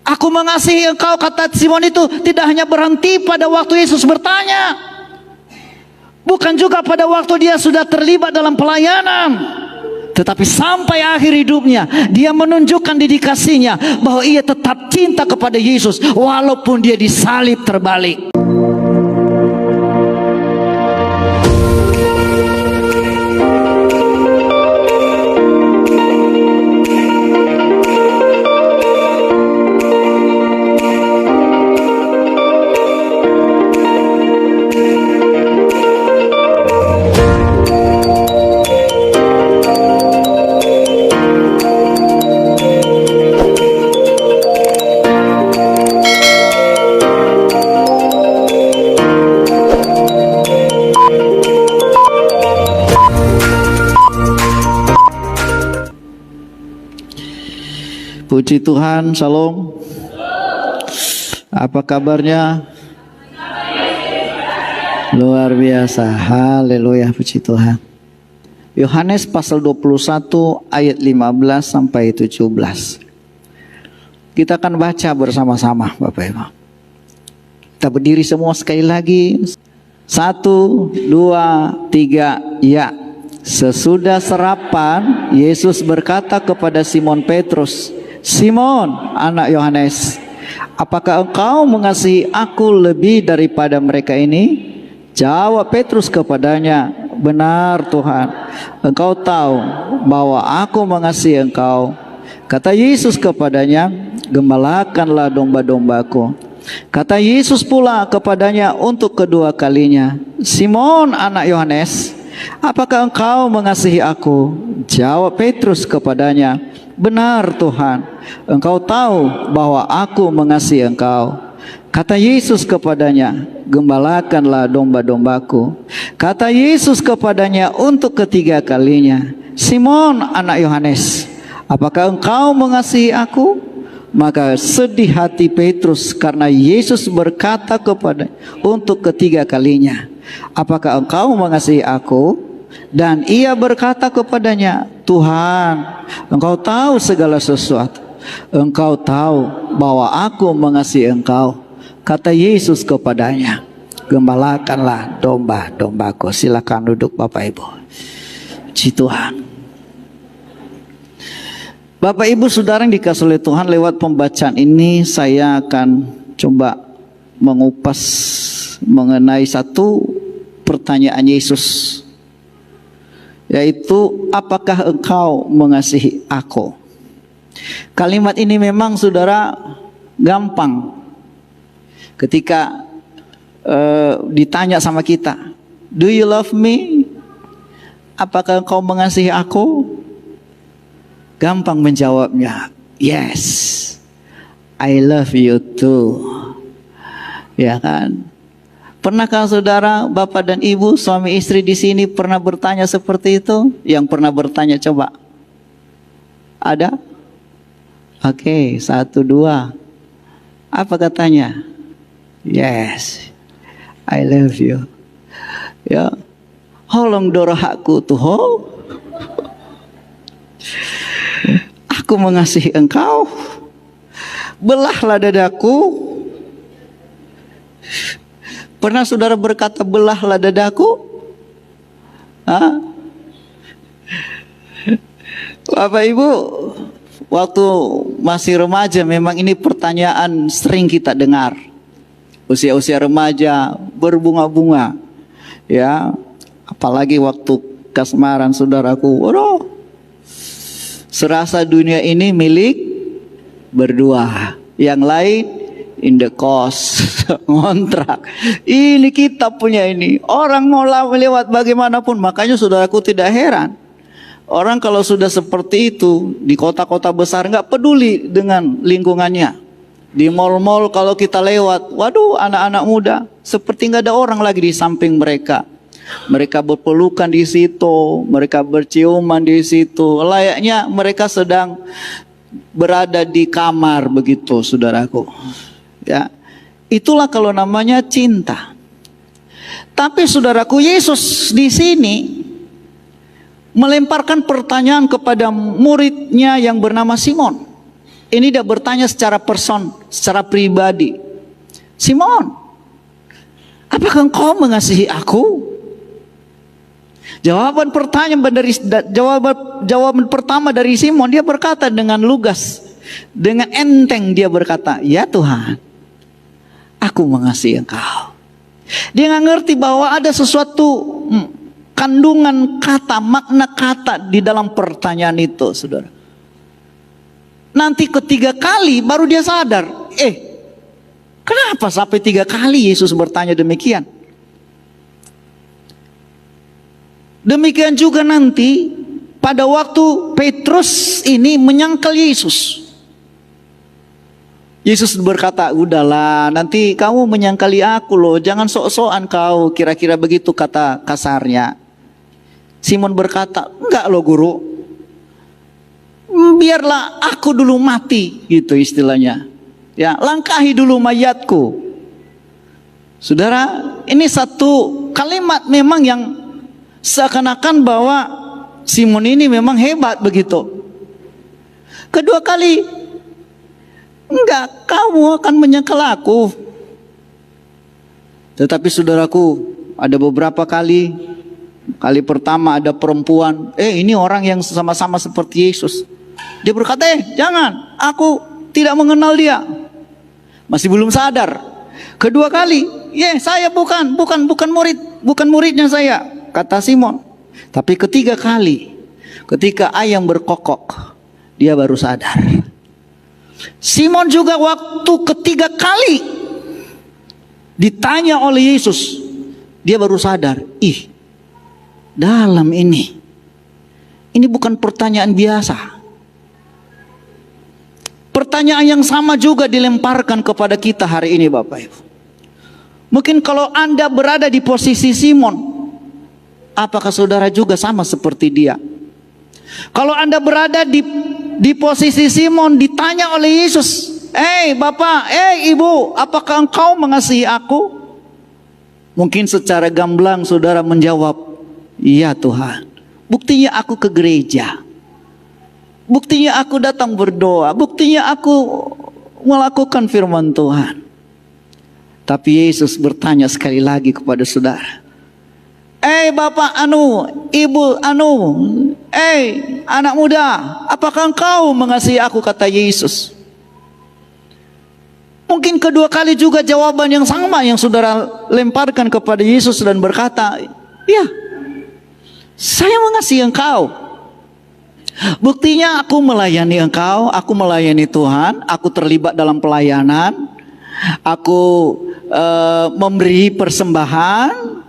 Aku mengasihi engkau, kata Simon itu tidak hanya berhenti pada waktu Yesus bertanya, bukan juga pada waktu dia sudah terlibat dalam pelayanan, tetapi sampai akhir hidupnya dia menunjukkan dedikasinya bahwa ia tetap cinta kepada Yesus walaupun dia disalib terbalik. Puji Tuhan, Shalom. Apa kabarnya? Luar biasa, haleluya, puji Tuhan. Yohanes pasal 21 ayat 15 sampai 17. Kita akan baca bersama-sama, Bapak Ibu. Kita berdiri semua sekali lagi. 1, 2, 3, ya. Sesudah sarapan, Yesus berkata kepada Simon Petrus, Simon, anak Yohanes, apakah engkau mengasihi aku lebih daripada mereka ini? Jawab Petrus kepadanya, benar Tuhan, engkau tahu bahwa aku mengasihi engkau. Kata Yesus kepadanya, gembalakanlah domba-dombaku. Kata Yesus pula kepadanya untuk kedua kalinya, Simon, anak Yohanes, apakah engkau mengasihi aku? Jawab Petrus kepadanya, benar Tuhan, engkau tahu bahwa aku mengasihi engkau. Kata Yesus kepadanya, gembalakanlah domba-dombaku. Kata Yesus kepadanya untuk ketiga kalinya, Simon, anak Yohanes, apakah engkau mengasihi aku? Maka sedih hati Petrus karena Yesus berkata kepada untuk ketiga kalinya, apakah engkau mengasihi aku? Dan ia berkata kepadanya, Tuhan, engkau tahu segala sesuatu. Engkau tahu bahwa aku mengasihi engkau. Kata Yesus kepadanya, gembalakanlah domba-dombaku. Silakan duduk Bapak Ibu. Puji Tuhan. Bapak Ibu Saudara yang dikasihi oleh Tuhan, lewat pembacaan ini saya akan coba mengupas mengenai satu pertanyaan Yesus, yaitu apakah engkau mengasihi aku? Kalimat ini memang saudara gampang ketika ditanya sama kita, do you love me? Apakah engkau mengasihi aku? Gampang menjawabnya, yes, I love you too. Ya kan? Pernahkah saudara, bapak dan ibu, suami istri di sini pernah bertanya seperti itu? Yang pernah bertanya coba. Ada? Oke, 1, 2. Apa katanya? Yes, I love you. Ya, holong dorohaku tuh. Aku mengasihi engkau. Belahlah dadaku. Pernah saudara berkata belahlah dadaku? Hah? Bapak Ibu, waktu masih remaja memang ini pertanyaan sering kita dengar. Usia-usia remaja berbunga-bunga, ya, apalagi waktu kasmaran saudaraku. Waduh, serasa dunia ini milik berdua, yang lain in the cost, ngontrak. Ini kita punya ini. Orang mau lewat bagaimanapun, makanya saudaraku tidak heran. Orang kalau sudah seperti itu di kota-kota besar nggak peduli dengan lingkungannya. Di mal-mal kalau kita lewat, waduh, anak-anak muda seperti nggak ada orang lagi di samping mereka. Mereka berpelukan di situ, mereka berciuman di situ. Layaknya mereka sedang berada di kamar begitu, saudaraku. Ya, itulah kalau namanya cinta. Tapi saudaraku, Yesus di sini melemparkan pertanyaan kepada muridnya yang bernama Simon. Ini dia bertanya secara secara pribadi. Simon, apakah engkau mengasihi aku? Jawaban pertama dari Simon, dia berkata dengan lugas, dengan enteng dia berkata, ya Tuhan, aku mengasihi engkau. Dia nggak ngerti bahwa ada sesuatu kandungan kata, makna kata di dalam pertanyaan itu, saudara. Nanti ketiga kali baru dia sadar, kenapa sampai 3 kali Yesus bertanya demikian? Demikian juga nanti pada waktu Petrus ini menyangkal Yesus. Yesus berkata, udahlah nanti kamu menyangkali aku loh, jangan sok-sokan kau, kira-kira begitu kata kasarnya. Simon berkata, enggak loh guru, biarlah aku dulu mati, gitu istilahnya. Ya, langkahi dulu mayatku. Saudara, ini satu kalimat memang yang seakan-akan bahwa Simon ini memang hebat begitu. Kedua kali, enggak, kamu akan menyangkal aku. Tetapi saudaraku, ada beberapa kali. Kali pertama ada perempuan, ini orang yang sama-sama seperti Yesus. Dia berkata, jangan, aku tidak mengenal dia. Masih belum sadar. Kedua kali, saya bukan muridnya saya, kata Simon. Tapi ketiga kali, ketika ayam berkokok, dia baru sadar. Simon juga waktu ketiga kali ditanya oleh Yesus, dia baru sadar, dalam ini bukan pertanyaan biasa. Pertanyaan yang sama juga dilemparkan kepada kita hari ini, Bapak Ibu. Mungkin kalau Anda berada di posisi Simon, apakah saudara juga sama seperti dia? Kalau Anda berada di posisi Simon, ditanya oleh Yesus, Bapak, Ibu, apakah engkau mengasihi aku? Mungkin secara gamblang saudara menjawab, iya Tuhan. Buktinya aku ke gereja, buktinya aku datang berdoa, buktinya aku melakukan firman Tuhan. Tapi Yesus bertanya sekali lagi kepada saudara, Bapak Ibu anak muda, apakah engkau mengasihi aku, kata Yesus. Mungkin kedua kali juga jawaban yang sama yang saudara lemparkan kepada Yesus dan berkata, ya, saya mengasihi engkau. Buktinya aku melayani engkau, aku melayani Tuhan, aku terlibat dalam pelayanan, aku memberi persembahan,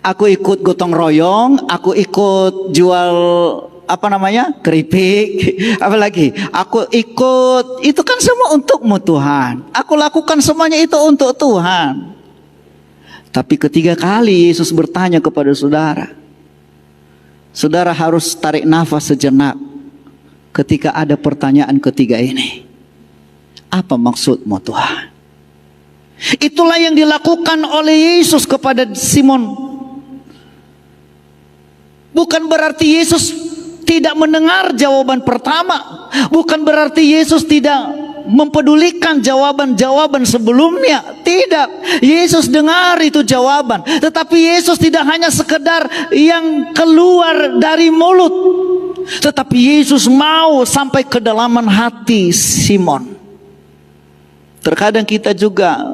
aku ikut gotong royong, aku ikut jual keripik, apalagi aku ikut, itu kan semua untukmu Tuhan, aku lakukan semuanya itu untuk Tuhan. Tapi ketiga kali Yesus bertanya kepada saudara, saudara harus tarik nafas sejenak ketika ada pertanyaan ketiga ini. Apa maksudmu Tuhan? Itulah yang dilakukan oleh Yesus kepada Simon. Bukan berarti Yesus tidak mendengar jawaban pertama, bukan berarti Yesus tidak mempedulikan jawaban-jawaban sebelumnya. Tidak, Yesus dengar itu jawaban, tetapi Yesus tidak hanya sekedar yang keluar dari mulut, tetapi Yesus mau sampai ke dalaman hati Simon. Terkadang kita juga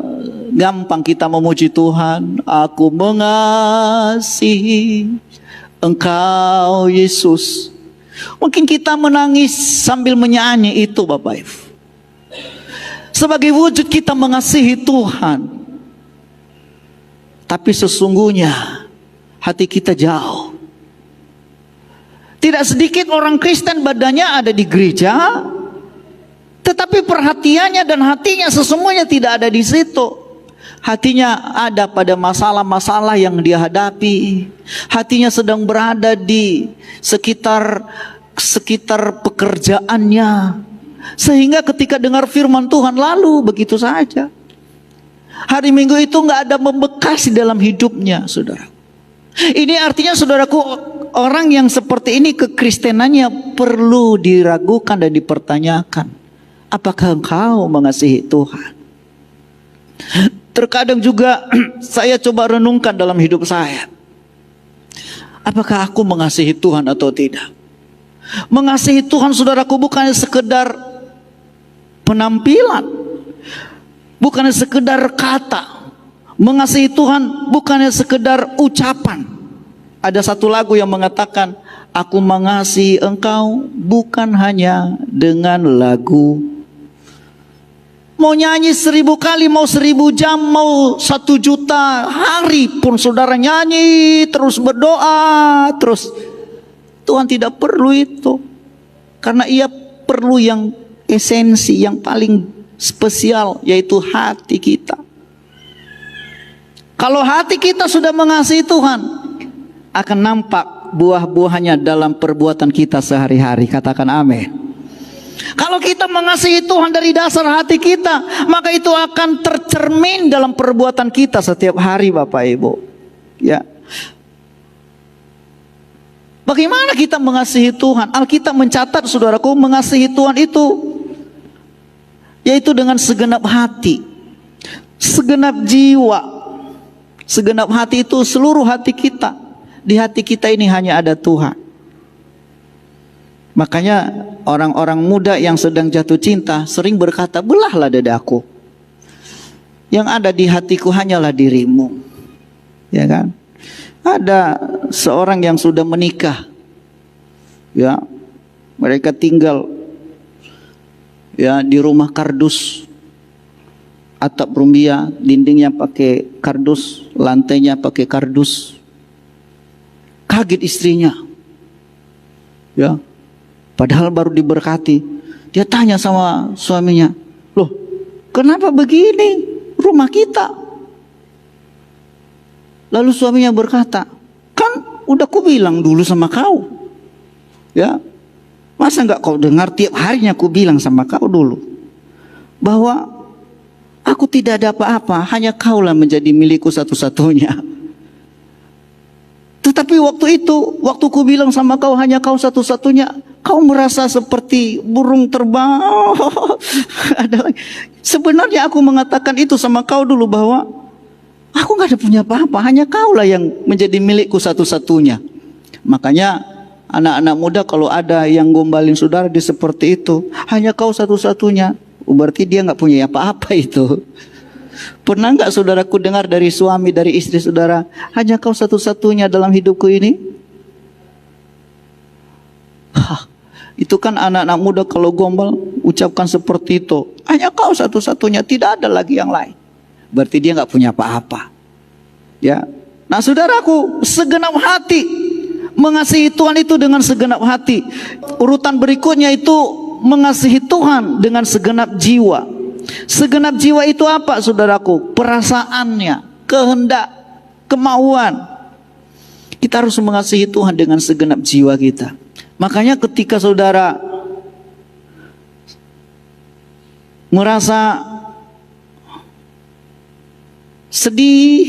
gampang kita memuji Tuhan, aku mengasihi Engkau Yesus. Mungkin kita menangis sambil menyanyi itu, Bapak Ibu, sebagai wujud kita mengasihi Tuhan. Tapi sesungguhnya hati kita jauh. Tidak sedikit orang Kristen badannya ada di gereja, tetapi perhatiannya dan hatinya sesungguhnya tidak ada di situ. Hatinya ada pada masalah-masalah yang dia hadapi. Hatinya sedang berada di sekitar pekerjaannya. Sehingga ketika dengar firman Tuhan lalu begitu saja. Hari Minggu itu nggak ada membekas di dalam hidupnya, saudara. Ini artinya saudaraku, orang yang seperti ini kekristenannya perlu diragukan dan dipertanyakan. Apakah engkau mengasihi Tuhan? Terkadang juga saya coba renungkan dalam hidup saya. Apakah aku mengasihi Tuhan atau tidak? Mengasihi Tuhan, saudaraku, bukan sekedar penampilan, bukan sekedar kata. Mengasihi Tuhan bukannya sekedar ucapan. Ada satu lagu yang mengatakan, aku mengasihi engkau bukan hanya dengan lagu. Mau nyanyi 1000 kali, mau 1000 jam, mau 1 juta hari pun saudara nyanyi, terus berdoa, terus. Tuhan tidak perlu itu. Karena ia perlu yang esensi, yang paling spesial, yaitu hati kita. Kalau hati kita sudah mengasihi Tuhan, akan nampak buah-buahnya dalam perbuatan kita sehari-hari. Katakan amin. Kalau kita mengasihi Tuhan dari dasar hati kita, maka itu akan tercermin dalam perbuatan kita setiap hari, Bapak Ibu. Ya. Bagaimana kita mengasihi Tuhan? Alkitab mencatat, saudaraku, mengasihi Tuhan itu yaitu dengan segenap hati, segenap jiwa. Segenap hati itu seluruh hati kita. Di hati kita ini hanya ada Tuhan. Makanya orang-orang muda yang sedang jatuh cinta sering berkata, belahlah dadaku. Yang ada di hatiku hanyalah dirimu. Ya kan? Ada seorang yang sudah menikah. Ya, mereka tinggal ya di rumah kardus. Atap rumbia, dindingnya pakai kardus, lantainya pakai kardus. Kaget istrinya. Ya. Padahal baru diberkati. Dia tanya sama suaminya, "Loh, kenapa begini rumah kita?" Lalu suaminya berkata, "Kan udah ku bilang dulu sama kau. Ya. Masa enggak kau dengar, tiap harinya ku bilang sama kau dulu bahwa aku tidak ada apa-apa, hanya kaulah menjadi milikku satu-satunya. Tetapi waktu itu, waktu ku bilang sama kau hanya kau satu-satunya, kau merasa seperti burung terbang." Sebenarnya aku mengatakan itu sama kau dulu bahwa aku gak ada punya apa-apa, hanya kaulah yang menjadi milikku satu-satunya. Makanya anak-anak muda kalau ada yang gombalin saudara di seperti itu, hanya kau satu-satunya, berarti dia gak punya apa-apa itu. Pernah gak saudaraku dengar dari suami, dari istri saudara, hanya kau satu-satunya dalam hidupku ini? Itu kan anak-anak muda kalau gombal ucapkan seperti itu, hanya kau satu-satunya, tidak ada lagi yang lain. Berarti dia gak punya apa-apa. Ya. Nah saudaraku, segenap hati mengasihi Tuhan itu dengan segenap hati. Urutan berikutnya itu mengasihi Tuhan dengan segenap jiwa. Segenap jiwa itu apa, saudaraku? Perasaannya, kehendak, kemauan. Kita harus mengasihi Tuhan dengan segenap jiwa kita. Makanya ketika saudara merasa sedih,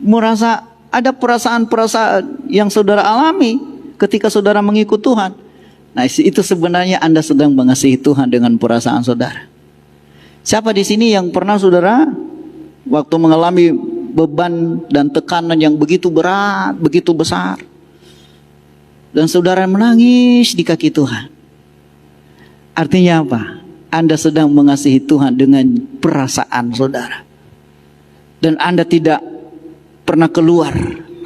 merasa ada perasaan-perasaan yang saudara alami ketika saudara mengikut Tuhan, nah itu sebenarnya Anda sedang mengasihi Tuhan dengan perasaan saudara. Siapa di sini yang pernah saudara waktu mengalami beban dan tekanan yang begitu berat, begitu besar, dan saudara menangis di kaki Tuhan? Artinya apa? Anda sedang mengasihi Tuhan dengan perasaan saudara. Dan Anda tidak pernah keluar,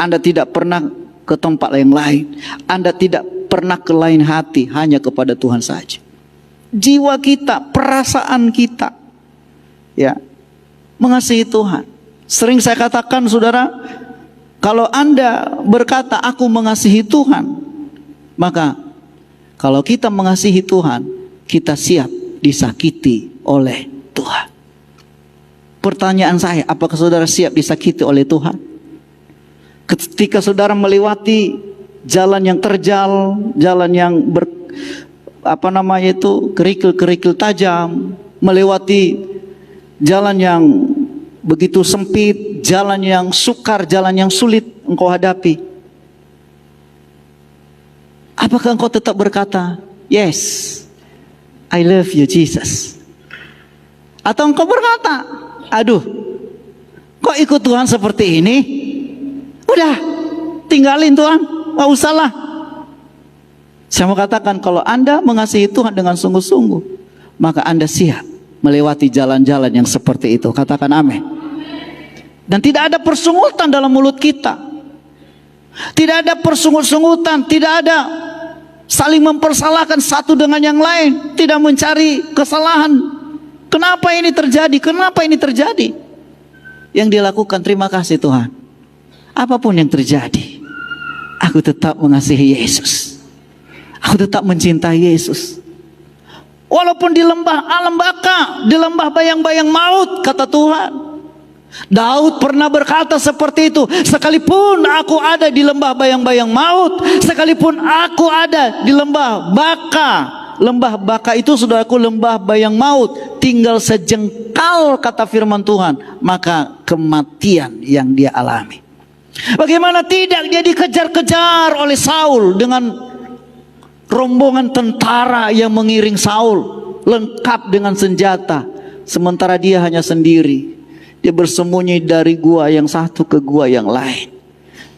Anda tidak pernah ke tempat yang lain, Anda tidak pernah ke lain hati, hanya kepada Tuhan saja. Jiwa kita, perasaan kita, ya, mengasihi Tuhan. Sering saya katakan saudara, kalau Anda berkata aku mengasihi Tuhan, maka kalau kita mengasihi Tuhan, kita siap disakiti oleh Tuhan. Pertanyaan saya, apakah saudara siap disakiti oleh Tuhan? Ketika saudara melewati jalan yang terjal, jalan yang kerikil-kerikil tajam, melewati jalan yang begitu sempit, jalan yang sukar, jalan yang sulit engkau hadapi, apakah engkau tetap berkata, yes, I love you Jesus. Atau engkau berkata, aduh, kok ikut Tuhan seperti ini? Udah, tinggalin Tuhan, gak usah lah. Saya mau katakan, kalau Anda mengasihi Tuhan dengan sungguh-sungguh, maka Anda siap melewati jalan-jalan yang seperti itu. Katakan amin. Dan tidak ada persungutan dalam mulut kita. Tidak ada persungut-sungutan, tidak ada saling mempersalahkan satu dengan yang lain, tidak mencari kesalahan. Kenapa ini terjadi? Kenapa ini terjadi? Yang dia lakukan, terima kasih Tuhan. Apapun yang terjadi, aku tetap mengasihi Yesus. Aku tetap mencintai Yesus. Walaupun di lembah alam baka, di lembah bayang-bayang maut, kata Tuhan. Daud pernah berkata seperti itu. Sekalipun aku ada di lembah bayang-bayang maut, sekalipun aku ada di lembah baka. Lembah baka itu, saudaraku, lembah bayang maut. Tinggal sejengkal, kata firman Tuhan, maka kematian yang dia alami. Bagaimana tidak dia dikejar-kejar oleh Saul dengan rombongan tentara yang mengiring Saul, lengkap dengan senjata, sementara dia hanya sendiri. Dia bersembunyi dari gua yang satu ke gua yang lain.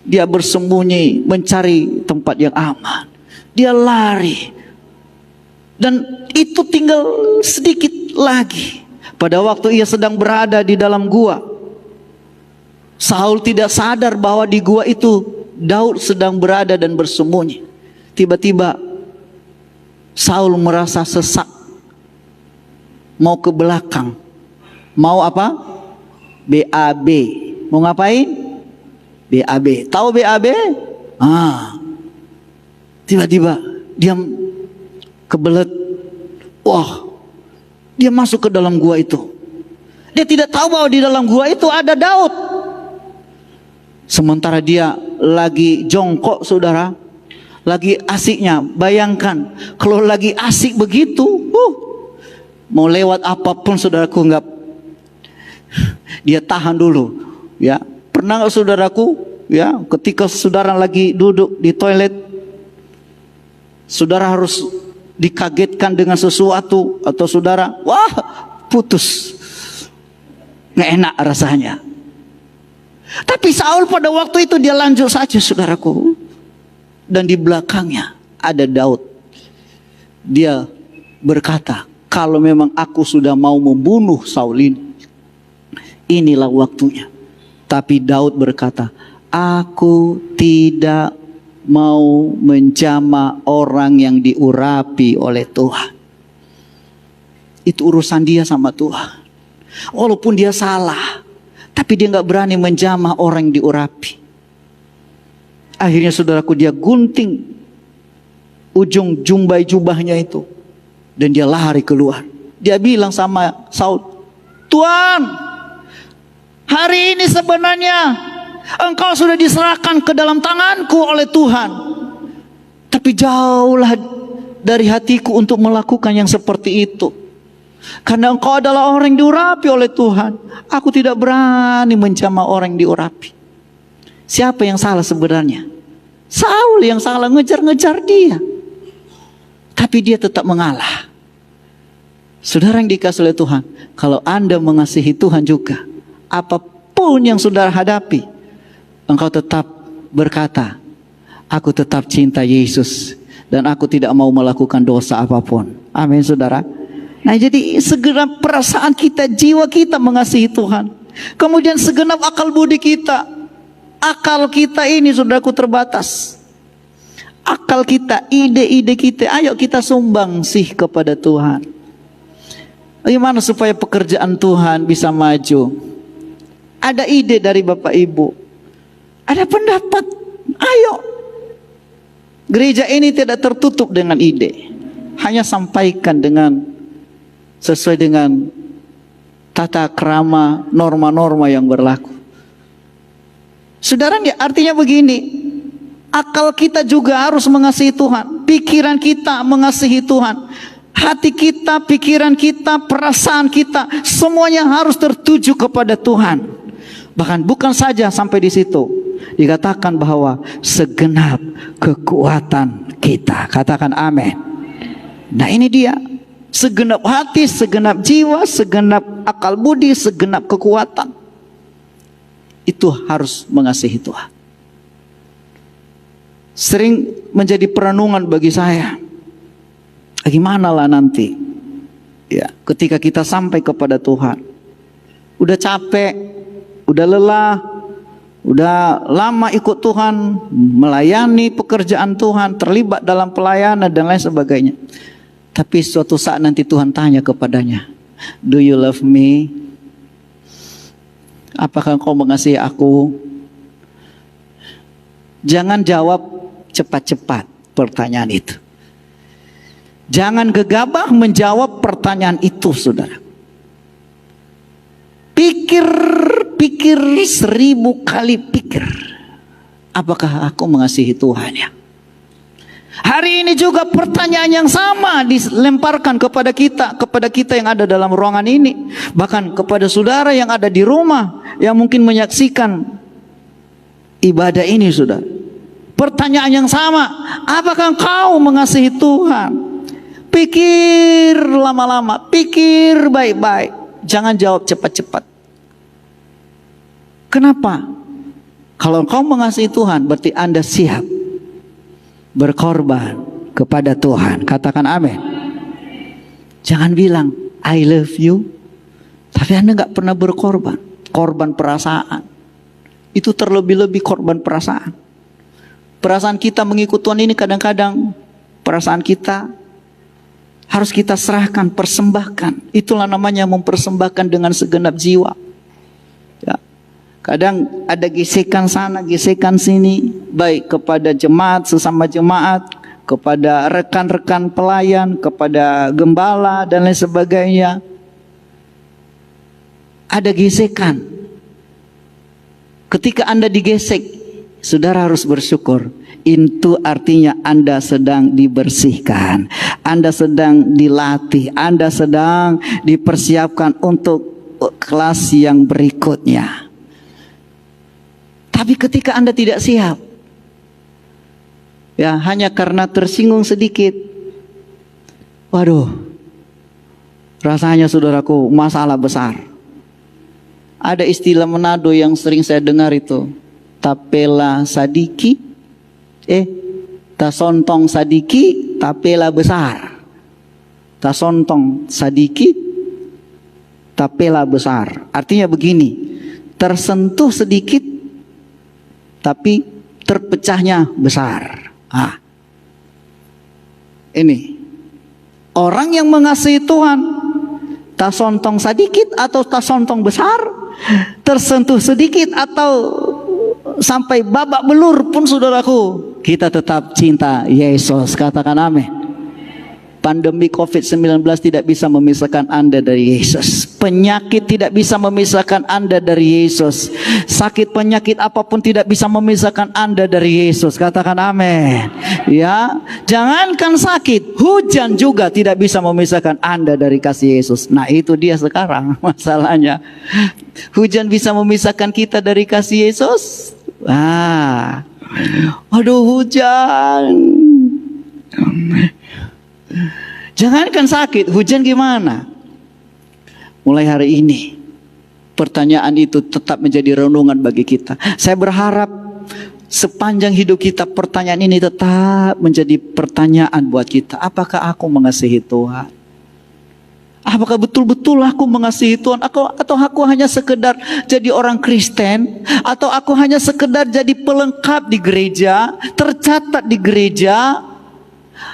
Dia bersembunyi mencari tempat yang aman. Dia lari. Dan itu tinggal sedikit lagi. Pada waktu ia sedang berada di dalam gua, Saul tidak sadar bahwa di gua itu Daud sedang berada dan bersembunyi. Tiba-tiba Saul merasa sesak, mau ke belakang. Mau apa? BAB. Mau ngapain? BAB. Tahu BAB? Tiba-tiba dia kebelet. Wah, dia masuk ke dalam gua itu. Dia tidak tahu bahwa di dalam gua itu ada Daud. Sementara dia lagi jongkok, saudara, lagi asiknya. Bayangkan kalau lagi asik begitu, mau lewat apapun, saudaraku, enggak, dia tahan dulu. Ya, pernah nggak, saudaraku, ya, ketika saudara lagi duduk di toilet, saudara harus dikagetkan dengan sesuatu, atau saudara, wah, putus, nggak enak rasanya. Tapi Saul pada waktu itu dia lanjut saja, saudaraku. Dan di belakangnya ada Daud. Dia berkata, kalau memang aku sudah mau membunuh Saul ini, inilah waktunya. Tapi Daud berkata, aku tidak mau menjamah orang yang diurapi oleh Tuhan. Itu urusan dia sama Tuhan. Walaupun dia salah, tapi dia nggak berani menjamah orang yang diurapi. Akhirnya, saudaraku, dia gunting ujung jumbai jubahnya itu, dan dia lari keluar. Dia bilang sama Saul, Tuan, hari ini sebenarnya engkau sudah diserahkan ke dalam tanganku oleh Tuhan. Tapi jauhlah dari hatiku untuk melakukan yang seperti itu. Karena engkau adalah orang yang diurapi oleh Tuhan. Aku tidak berani menjamah orang yang diurapi. Siapa yang salah sebenarnya? Saul yang salah, ngejar-ngejar dia. Tapi dia tetap mengalah. Saudara yang dikasihi oleh Tuhan, kalau Anda mengasihi Tuhan juga, apapun yang saudara hadapi, engkau tetap berkata, aku tetap cinta Yesus, dan aku tidak mau melakukan dosa apapun. Amin, saudara. Nah, jadi segenap perasaan kita, jiwa kita mengasihi Tuhan. Kemudian segenap akal budi kita. Akal kita ini, saudaraku, terbatas. Akal kita, ide-ide kita, ayo kita sumbang sih kepada Tuhan. Bagaimana supaya pekerjaan Tuhan bisa maju? Ada ide dari Bapak Ibu, ada pendapat, ayo. Gereja ini tidak tertutup dengan ide. Hanya sampaikan dengan sesuai dengan tata krama, norma-norma yang berlaku. Saudara, artinya begini, akal kita juga harus mengasihi Tuhan, pikiran kita mengasihi Tuhan, hati kita, pikiran kita, perasaan kita, semuanya harus tertuju kepada Tuhan. Bahkan bukan saja sampai di situ, dikatakan bahwa segenap kekuatan kita. Katakan amin. Nah, ini dia. segenap hati, segenap jiwa, segenap akal budi, segenap kekuatan. Itu harus mengasihi Tuhan. Sering menjadi perenungan bagi saya. Gimana lah nanti, ya, ketika kita sampai kepada Tuhan, udah capek, udah lelah, udah lama ikut Tuhan, melayani pekerjaan Tuhan, terlibat dalam pelayanan dan lain sebagainya. Tapi suatu saat nanti Tuhan tanya kepadanya, "Do you love me? Apakah engkau mengasihi aku?" Jangan jawab cepat-cepat pertanyaan itu. Jangan gegabah menjawab pertanyaan itu, saudara. Pikir 1000 kali pikir. Apakah aku mengasihi Tuhan ya? Hari ini juga pertanyaan yang sama dilemparkan kepada kita yang ada dalam ruangan ini. Bahkan kepada saudara yang ada di rumah, yang mungkin menyaksikan ibadah ini, saudara. Pertanyaan yang sama, apakah engkau mengasihi Tuhan? Pikir lama-lama, pikir baik-baik. Jangan jawab cepat-cepat. Kenapa? Kalau engkau mengasihi Tuhan, berarti Anda siap berkorban kepada Tuhan. Katakan amin. Jangan bilang I love you, tapi Anda gak pernah berkorban. Korban perasaan. Itu terlebih-lebih korban perasaan. Perasaan kita mengikut Tuhan ini kadang-kadang perasaan kita harus kita serahkan, persembahkan. Itulah namanya mempersembahkan dengan segenap jiwa. Ya. Kadang ada gesekan sana, gesekan sini, baik kepada jemaat, sesama jemaat, kepada rekan-rekan pelayan, kepada gembala dan lain sebagainya. Ada gesekan. Ketika Anda digesek, saudara harus bersyukur. Itu artinya Anda sedang dibersihkan, Anda sedang dilatih, Anda sedang dipersiapkan untuk kelas yang berikutnya. Tapi ketika Anda tidak siap, ya hanya karena tersinggung sedikit, waduh, rasanya saudaraku masalah besar. Ada istilah Manado yang sering saya dengar itu, tapela sadiki, tasontong sadiki, tapela besar. Tasontong sadiki, tapela besar. Artinya begini, tersentuh sedikit, tapi terpecahnya besar. Ini orang yang mengasihi Tuhan, tasontong sedikit atau tasontong besar, tersentuh sedikit atau sampai babak belur pun, saudaraku, kita tetap cinta Yesus. Katakan amin. Pandemi COVID-19 tidak bisa memisahkan Anda dari Yesus. Penyakit tidak bisa memisahkan Anda dari Yesus. Sakit penyakit apapun tidak bisa memisahkan Anda dari Yesus. Katakan amin. Ya, jangankan sakit, hujan juga tidak bisa memisahkan Anda dari kasih Yesus. Nah, itu dia sekarang masalahnya. Hujan bisa memisahkan kita dari kasih Yesus? Aduh, hujan. Jangankan sakit, hujan gimana? Mulai hari ini, pertanyaan itu tetap menjadi renungan bagi kita. Saya berharap sepanjang hidup kita, pertanyaan ini tetap menjadi pertanyaan buat kita. Apakah aku mengasihi Tuhan? Apakah betul-betul aku mengasihi Tuhan? Atau aku hanya sekedar jadi orang Kristen? Atau aku hanya sekedar jadi pelengkap di gereja, tercatat di gereja?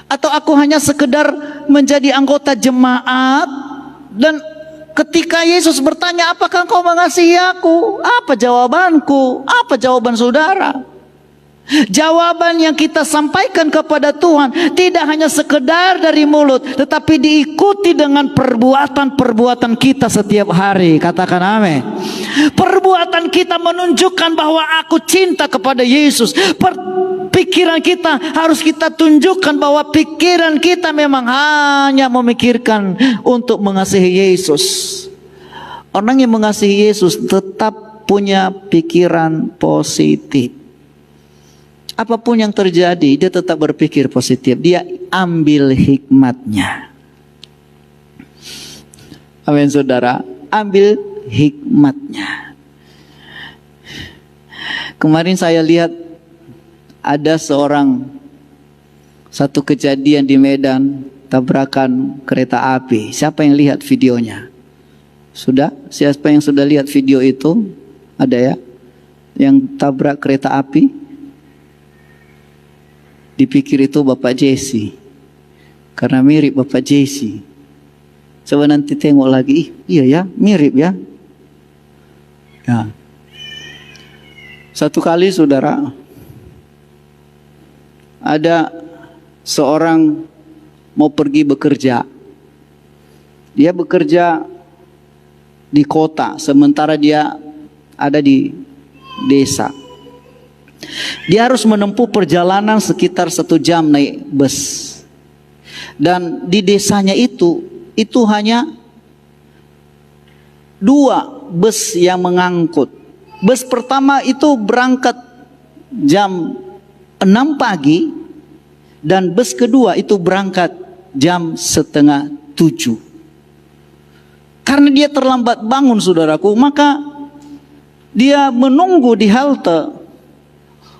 Atau aku hanya sekedar menjadi anggota jemaat? Dan ketika Yesus bertanya, apakah engkau mengasihi aku? Apa jawabanku? Apa jawaban saudara? Jawaban yang kita sampaikan kepada Tuhan tidak hanya sekedar dari mulut, tetapi diikuti dengan perbuatan-perbuatan kita setiap hari. Katakan amin. Perbuatan kita menunjukkan bahwa aku cinta kepada Yesus. Pikiran kita harus kita tunjukkan bahwa pikiran kita memang hanya memikirkan untuk mengasihi Yesus. Orang yang mengasihi Yesus tetap punya pikiran positif. Apapun yang terjadi, dia tetap berpikir positif. Dia ambil hikmatnya. Amin saudara. Ambil hikmatnya. Kemarin saya lihat ada satu kejadian di Medan, tabrakan kereta api. Siapa yang lihat videonya? Sudah? Siapa yang sudah lihat video itu? Ada ya? Yang tabrak kereta api? Dipikir itu Bapak Jesse, karena mirip Bapak Jesse. Coba nanti tengok lagi, iya ya, mirip ya. Ya. Satu kali saudara, ada seorang mau pergi bekerja. Dia bekerja di kota, sementara dia ada di desa. Dia harus menempuh perjalanan sekitar 1 jam naik bus. Dan di desanya itu hanya 2 bus yang mengangkut. Bus pertama itu berangkat jam 6 pagi, dan bus kedua itu berangkat jam setengah 7. Karena dia terlambat bangun saudaraku, maka dia menunggu di halte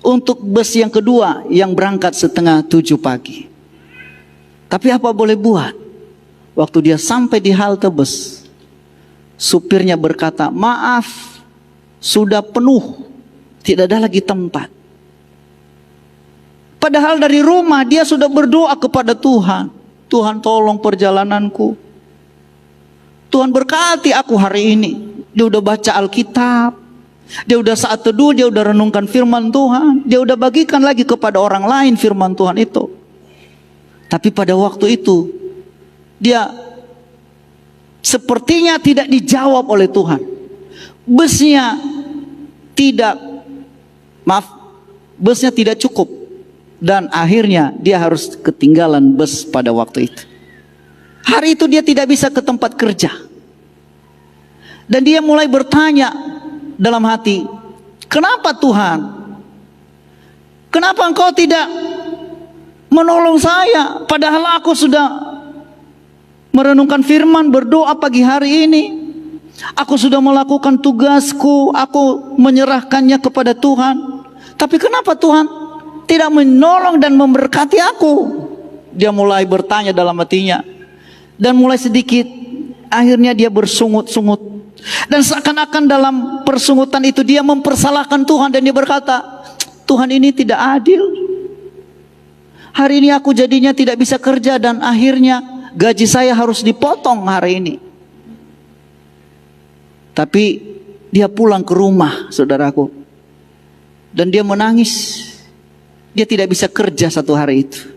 untuk bus yang kedua yang berangkat setengah 7 pagi. Tapi apa boleh buat? Waktu dia sampai di halte bus, supirnya berkata, maaf, sudah penuh, tidak ada lagi tempat. Padahal dari rumah dia sudah berdoa kepada Tuhan. Tuhan tolong perjalananku. Tuhan berkati aku hari ini. Dia udah baca Alkitab. Dia udah saat teduh, dia udah renungkan firman Tuhan. Dia udah bagikan lagi kepada orang lain firman Tuhan itu. Tapi pada waktu itu, dia sepertinya tidak dijawab oleh Tuhan. Busnya tidak cukup. Dan akhirnya dia harus ketinggalan bus pada waktu itu. Hari itu dia tidak bisa ke tempat kerja. Dan dia mulai bertanya dalam hati, kenapa Tuhan? Kenapa engkau tidak menolong saya? Padahal aku sudah merenungkan firman, berdoa pagi hari ini. Aku sudah melakukan tugasku, aku menyerahkannya kepada Tuhan. Tapi kenapa Tuhan tidak menolong dan memberkati aku? Dia mulai bertanya dalam hatinya. Dan mulai sedikit, akhirnya dia bersungut-sungut. Dan seakan-akan dalam persungutan itu dia mempersalahkan Tuhan. Dan dia berkata, Tuhan ini tidak adil. Hari ini aku jadinya tidak bisa kerja. Dan akhirnya gaji saya harus dipotong hari ini. Tapi dia pulang ke rumah saudaraku. Dan dia menangis. Dia tidak bisa kerja 1 hari itu.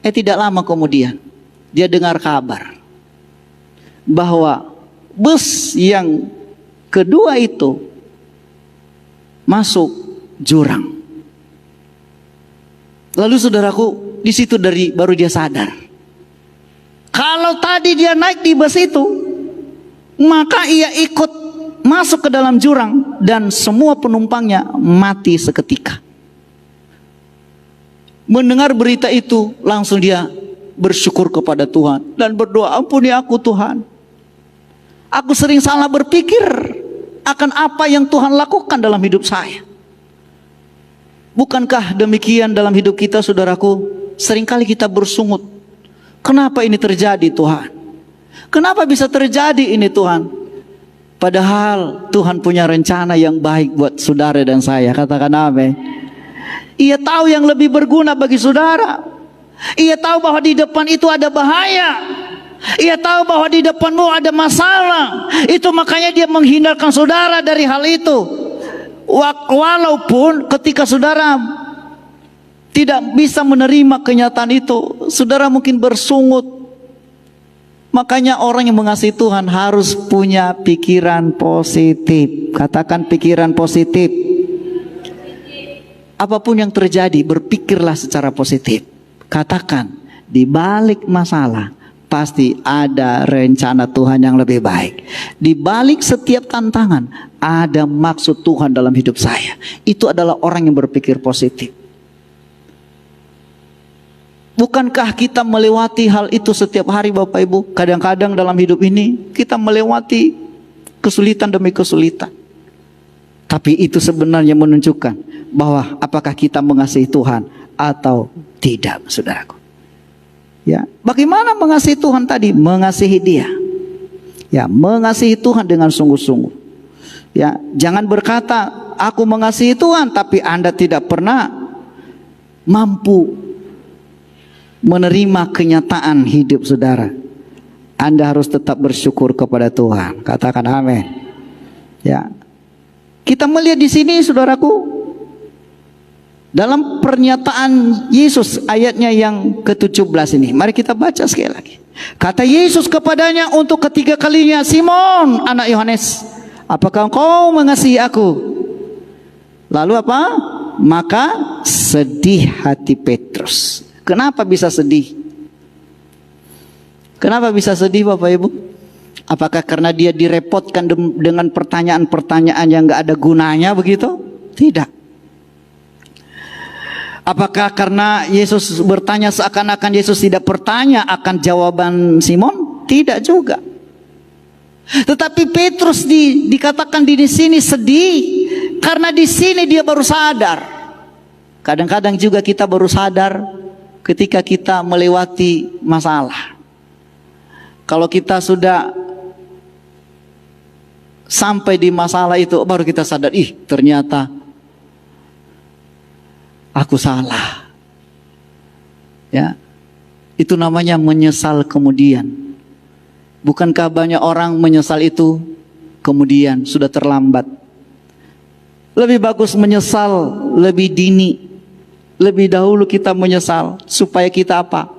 Tidak lama kemudian dia dengar kabar bahwa bus yang kedua itu masuk jurang. Lalu saudaraku, di situ baru dia sadar. Kalau tadi dia naik di bus itu, maka ia ikut masuk ke dalam jurang dan semua penumpangnya mati seketika. Mendengar berita itu, langsung dia bersyukur kepada Tuhan dan berdoa, ampuni aku Tuhan. Aku sering salah berpikir akan apa yang Tuhan lakukan dalam hidup saya. Bukankah demikian dalam hidup kita saudaraku? Seringkali kita bersungut. Kenapa ini terjadi Tuhan? Kenapa bisa terjadi ini Tuhan? Padahal Tuhan punya rencana yang baik buat saudara dan saya. Katakan amin. Ia tahu yang lebih berguna bagi saudara. Ia tahu bahwa di depan itu ada bahaya. Ia tahu bahwa di depanmu ada masalah. Itu makanya dia menghindarkan saudara dari hal itu. Walaupun ketika saudara tidak bisa menerima kenyataan itu, saudara mungkin bersungut. Makanya orang yang mengasihi Tuhan harus punya pikiran positif. Katakan pikiran positif. Apapun yang terjadi, berpikirlah secara positif. Katakan, di balik masalah pasti ada rencana Tuhan yang lebih baik. Di balik setiap tantangan ada maksud Tuhan dalam hidup saya. Itu adalah orang yang berpikir positif. Bukankah kita melewati hal itu setiap hari Bapak Ibu? Kadang-kadang dalam hidup ini kita melewati kesulitan demi kesulitan. Tapi itu sebenarnya menunjukkan bahwa apakah kita mengasihi Tuhan atau tidak, saudaraku. Ya, bagaimana mengasihi Tuhan tadi? Mengasihi Dia. Ya, mengasihi Tuhan dengan sungguh-sungguh. Ya, jangan berkata aku mengasihi Tuhan tapi Anda tidak pernah mampu menerima kenyataan hidup saudara. Anda harus tetap bersyukur kepada Tuhan. Katakan amin. Ya. Kita melihat di sini saudaraku, dalam pernyataan Yesus ayatnya yang ke-17 ini. Mari kita baca sekali lagi. Kata Yesus kepadanya untuk ketiga kalinya, Simon anak Yohanes, apakah engkau mengasihi aku? Lalu apa? Maka sedih hati Petrus. Kenapa bisa sedih? Kenapa bisa sedih Bapak Ibu? Apakah karena dia direpotkan dengan pertanyaan-pertanyaan yang gak ada gunanya begitu? Tidak. Apakah karena Yesus bertanya seakan-akan Yesus tidak bertanya akan jawaban Simon? Tidak juga. Tetapi Petrus dikatakan di sini sedih karena di sini dia baru sadar. Kadang-kadang juga kita baru sadar ketika kita melewati masalah. Kalau kita sudah sampai di masalah itu baru kita sadar, ternyata aku salah. Ya. Itu namanya menyesal kemudian. Bukankah banyak orang menyesal itu kemudian sudah terlambat? Lebih bagus menyesal lebih dini. Lebih dahulu kita menyesal supaya kita apa?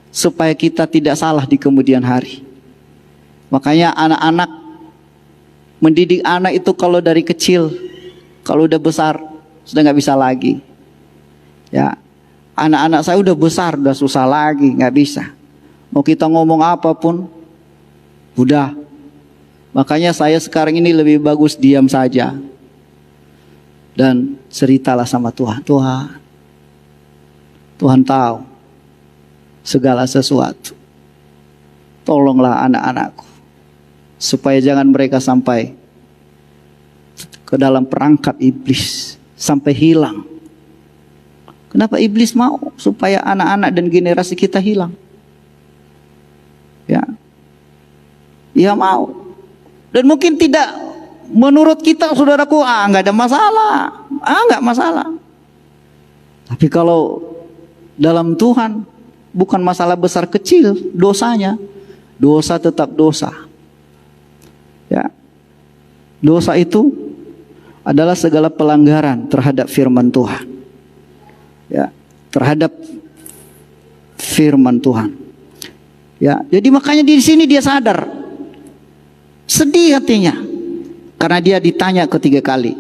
Supaya kita tidak salah di kemudian hari. Makanya anak-anak, mendidik anak itu kalau dari kecil, kalau udah besar sudah nggak bisa lagi. Ya, anak-anak saya udah besar, udah susah lagi, nggak bisa. Mau kita ngomong apapun, udah. Makanya saya sekarang ini lebih bagus diam saja dan ceritalah sama Tuhan. Tuhan tahu segala sesuatu. Tolonglah anak-anakku supaya jangan mereka sampai ke dalam perangkap iblis, sampai hilang. Kenapa iblis mau supaya anak-anak dan generasi kita hilang? Ya, ia mau. Dan mungkin tidak menurut kita, saudaraku, nggak ada masalah, nggak masalah. Tapi kalau dalam Tuhan bukan masalah besar kecil dosanya, dosa tetap dosa. Ya, dosa itu adalah segala pelanggaran terhadap firman Tuhan. Ya, terhadap firman Tuhan. Ya, jadi makanya di sini dia sadar, sedih hatinya karena dia ditanya ketiga kali.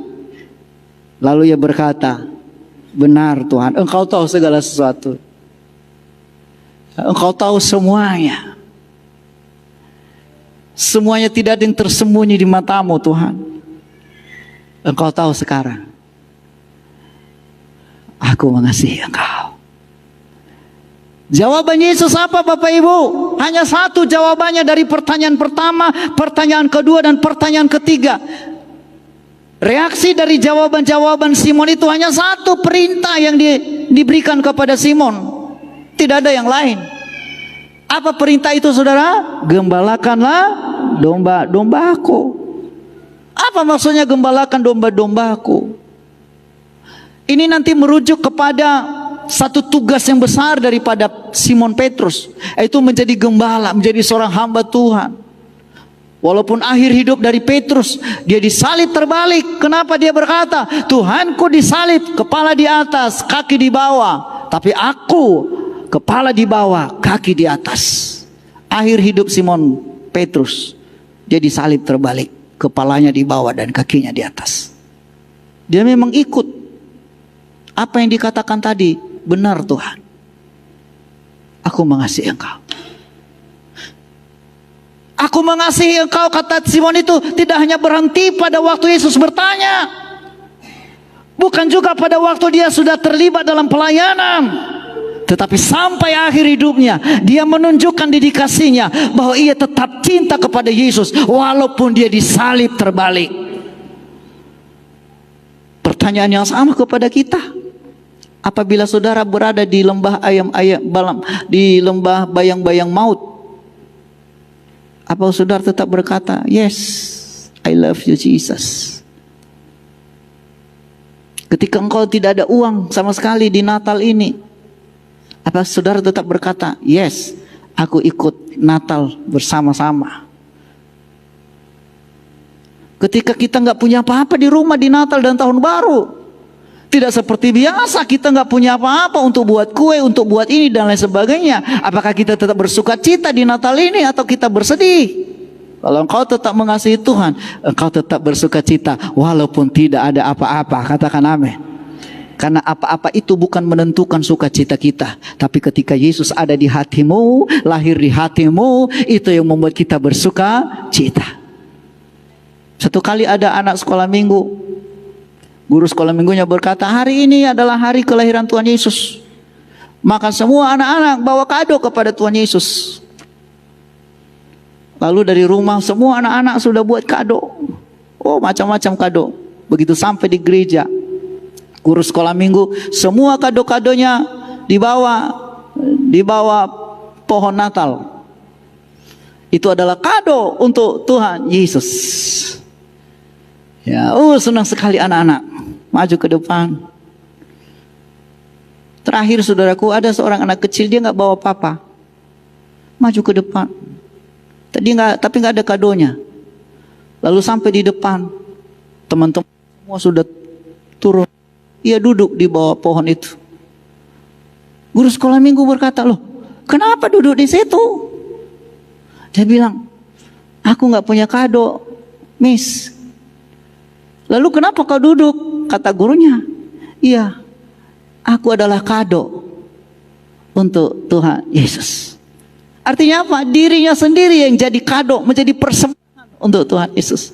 Lalu ia berkata, benar Tuhan, Engkau tahu segala sesuatu. Engkau tahu semuanya. Semuanya tidak ada yang tersembunyi di matamu Tuhan. Engkau tahu sekarang. Aku mengasihi engkau. Jawaban Yesus apa Bapak Ibu? Hanya satu jawabannya dari pertanyaan pertama, pertanyaan kedua dan pertanyaan ketiga. Reaksi dari jawaban-jawaban Simon itu hanya satu, perintah yang diberikan kepada Simon. Tidak ada yang lain. Apa perintah itu saudara? Gembalakanlah domba-dombaku. Apa maksudnya gembalakan domba-dombaku? Ini nanti merujuk kepada satu tugas yang besar daripada Simon Petrus, yaitu menjadi gembala, menjadi seorang hamba Tuhan. Walaupun akhir hidup dari Petrus, dia disalib terbalik. Kenapa dia berkata, Tuhanku disalib, kepala di atas, kaki di bawah. Tapi aku, kepala di bawah, kaki di atas. Akhir hidup Simon Petrus, dia disalib terbalik, kepalanya di bawah dan kakinya di atas. Dia memang ikut apa yang dikatakan tadi, benar Tuhan. Aku mengasihi engkau. Aku mengasihi engkau, kata Simon itu tidak hanya berhenti pada waktu Yesus bertanya. Bukan juga pada waktu dia sudah terlibat dalam pelayanan. Tetapi sampai akhir hidupnya dia menunjukkan dedikasinya bahwa ia tetap cinta kepada Yesus walaupun dia disalib terbalik. Pertanyaan yang sama kepada kita. Apabila saudara berada di lembah di lembah bayang-bayang maut, apa saudara tetap berkata, "Yes, I love you Jesus"? Ketika engkau tidak ada uang sama sekali di Natal ini, apa saudara tetap berkata, "Yes, aku ikut Natal bersama-sama"? Ketika kita nggak punya apa-apa di rumah di Natal dan Tahun Baru, tidak seperti biasa, kita nggak punya apa-apa untuk buat kue, untuk buat ini dan lain sebagainya. Apakah kita tetap bersuka cita di Natal ini atau kita bersedih? Kalau engkau tetap mengasihi Tuhan, engkau tetap bersuka cita walaupun tidak ada apa-apa. Katakan amin. Karena apa-apa itu bukan menentukan sukacita kita, tapi ketika Yesus ada di hatimu, lahir di hatimu, itu yang membuat kita bersuka cita. Satu kali ada anak sekolah minggu, guru sekolah minggunya berkata, "Hari ini adalah hari kelahiran Tuhan Yesus. Maka semua anak-anak bawa kado kepada Tuhan Yesus." Lalu dari rumah semua anak-anak sudah buat kado. Oh, macam-macam kado. Begitu sampai di gereja, guru sekolah minggu, semua kado-kadonya dibawa pohon Natal. Itu adalah kado untuk Tuhan Yesus. Ya, senang sekali anak-anak maju ke depan. Terakhir saudaraku, ada seorang anak kecil, dia nggak bawa apa-apa, maju ke depan. Tapi nggak ada kadonya. Lalu sampai di depan, teman-teman semua sudah turun. Ia duduk di bawah pohon itu. Guru sekolah minggu berkata, "Loh, kenapa duduk di situ?" Dia bilang, "Aku nggak punya kado, Miss." "Lalu kenapa kau duduk?" Kata gurunya, "Iya, aku adalah kado untuk Tuhan Yesus." Artinya apa? Dirinya sendiri yang jadi kado, menjadi persembahan untuk Tuhan Yesus.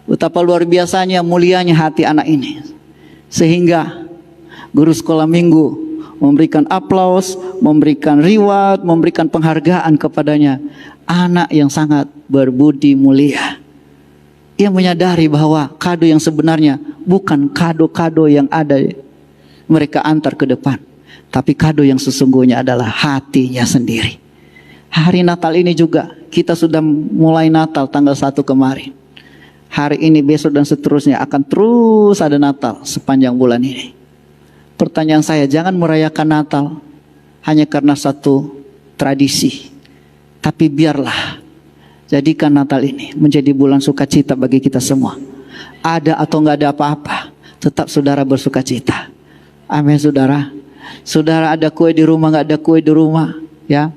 Betapa luar biasanya, mulianya hati anak ini. Sehingga guru sekolah minggu memberikan aplaus, memberikan reward, memberikan penghargaan kepadanya. Anak yang sangat berbudi mulia. Ia menyadari bahwa kado yang sebenarnya bukan kado-kado yang ada mereka antar ke depan, tapi kado yang sesungguhnya adalah hatinya sendiri. Hari Natal ini juga kita sudah mulai Natal tanggal 1 kemarin. Hari ini, besok dan seterusnya akan terus ada Natal sepanjang bulan ini. Pertanyaan saya, jangan merayakan Natal hanya karena satu tradisi, tapi biarlah jadikan Natal ini menjadi bulan sukacita bagi kita semua. Ada atau nggak ada apa-apa, tetap saudara bersukacita. Amin, saudara. Saudara ada kue di rumah, nggak ada kue di rumah, ya.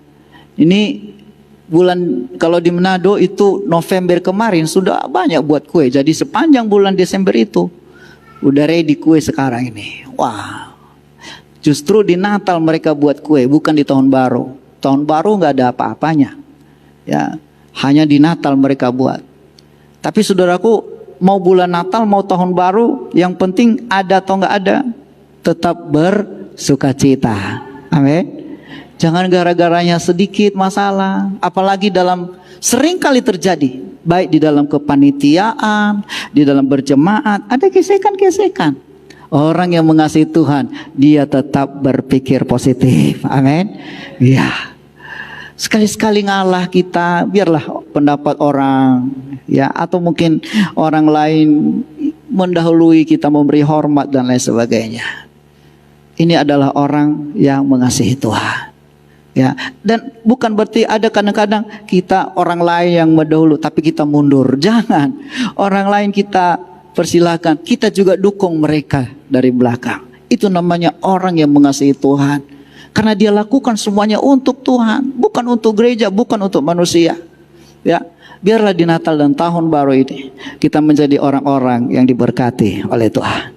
Ini bulan, kalau di Manado itu November kemarin sudah banyak buat kue. Jadi sepanjang bulan Desember itu udah ready kue sekarang ini. Wah, justru di Natal mereka buat kue, bukan di Tahun Baru. Tahun Baru nggak ada apa-apanya, ya. Hanya di Natal mereka buat. Tapi saudaraku, mau bulan Natal, mau Tahun Baru, yang penting ada atau nggak ada, tetap bersukacita. Amin. Jangan gara-garanya sedikit masalah, apalagi sering kali terjadi, baik di dalam kepanitiaan, di dalam berjemaat, ada gesekan-gesekan. Orang yang mengasihi Tuhan, dia tetap berpikir positif. Amin. Ya. Sekali-sekali ngalah kita, biarlah pendapat orang, ya, atau mungkin orang lain mendahului kita, memberi hormat dan lain sebagainya. Ini adalah orang yang mengasihi Tuhan. Ya, dan bukan berarti ada kadang-kadang kita orang lain yang mendahulu tapi kita mundur. Jangan. Orang lain kita persilahkan, kita juga dukung mereka dari belakang. Itu namanya orang yang mengasihi Tuhan. Karena dia lakukan semuanya untuk Tuhan, bukan untuk gereja, bukan untuk manusia. Ya, biarlah di Natal dan Tahun Baru ini kita menjadi orang-orang yang diberkati oleh Tuhan.